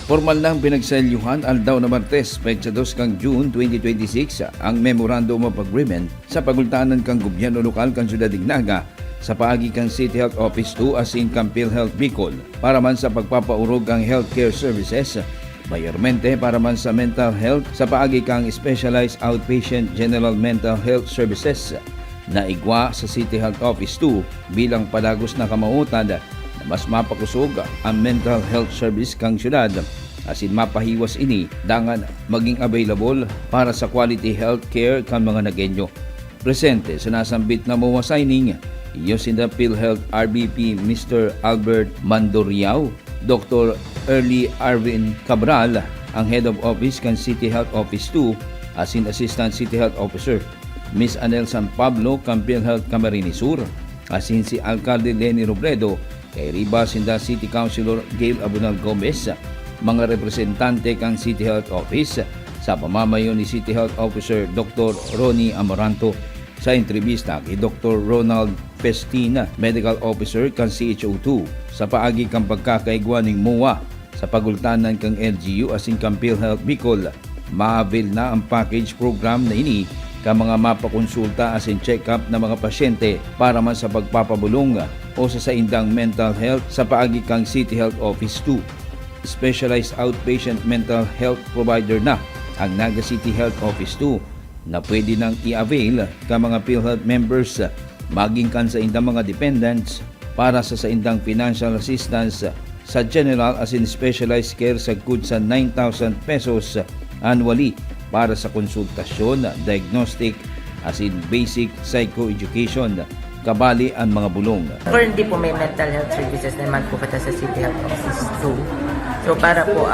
Formal nang pinagselyuhan aldaw na Martes, petsa 2 kang June 2026 ang Memorandum of Agreement sa pagultanan kang gobyerno lokal kang Syudad Dignaga sa paagi kang City Health Office 2 asin kang PhilHealth Bicol para man sa pagpapaurog ang healthcare services, mayarmente para man sa mental health sa paagi kang Specialized Outpatient General Mental Health Services na igwa sa City Health Office 2 bilang padagos na kamautan na mas mapakusog ang mental health service kang syudad asin mapahiwas ini dangan maging available para sa quality health care kang mga nagenyo. Presente sa nasambit na MOA signing, Yosin the PhilHealth RBP Mr. Albert Mandoriao, Dr. Early Arvin Cabral, ang Head of Office kang City Health Office 2 asin Assistant City Health Officer Miss Anel San Pablo kang PhilHealth Camarines Sur, asin si Alcalde Lenny Robredo kay Riba Sinda City Councilor Gail Abunal Gomez, mga representante kang City Health Office sa pamamayo ni City Health Officer Dr. Ronnie Amaranto. Sa entrevista kay Dr. Ronald Pestina, Medical Officer kang CHO2 sa paagi kang pagkakaigwa ng MOA sa pagultanan kang LGU asin kang PhilHealth Bicol, ma-avail na ang package program na ini ka mga mapakonsulta asin check-up na mga pasyente para man sa pagpapabulong o sa indang mental health sa paagi kang City Health Office 2. Specialized Outpatient Mental Health Provider na ang Naga City Health Office 2 na pwede nang i-avail ka mga PhilHealth members maging kan sa indang mga dependents para sa indang financial assistance sa general asin specialized care sa good sa 9,000 pesos annually para sa konsultasyon, diagnostic asin basic psychoeducation kabali ang mga bulong. Currently po may mental health services naman po kita sa City Health Office 2. So para po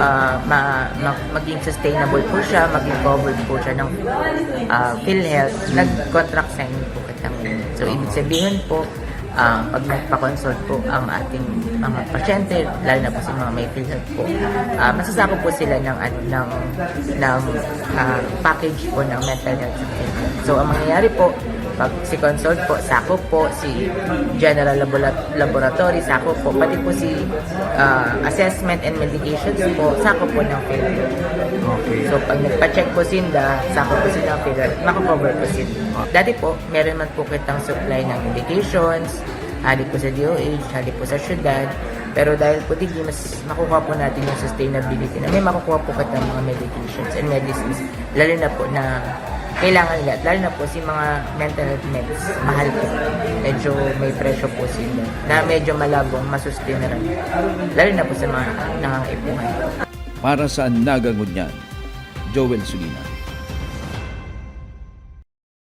maging sustainable po siya, maging covered po siya ng PhilHealth, nag-contract sign po kita. So ibig sabihin po, pag nagpa-consult po ang ating mga pasyente, lalo na po sa mga may PhilHealth po, masasako po sila ng package po ng mental health. So ang mangyayari po, pag si consult po, sako po si general laboratory, sako po, pati po si assessment and medications po, sako po ng PhilHealth. Okay. So pag nagpa-check po sinda, sako po sila ng PhilHealth, makakover po sila. Dati po, meron man po kitang supply ng medications, hali po sa DOH, hali po sa syudad, pero dahil po hindi mas makukuha po natin yung sustainability na may makukuha po kitang mga medications and medicines, lalo na po na kailangan nila, lalo na po si mga mental health meds, mahal po. Medyo may presyo po sila na medyo malabong masustain na rin. Lalo na po sa mga nangangaipuhan. Para sa Nagangunyan, Joel Sulina.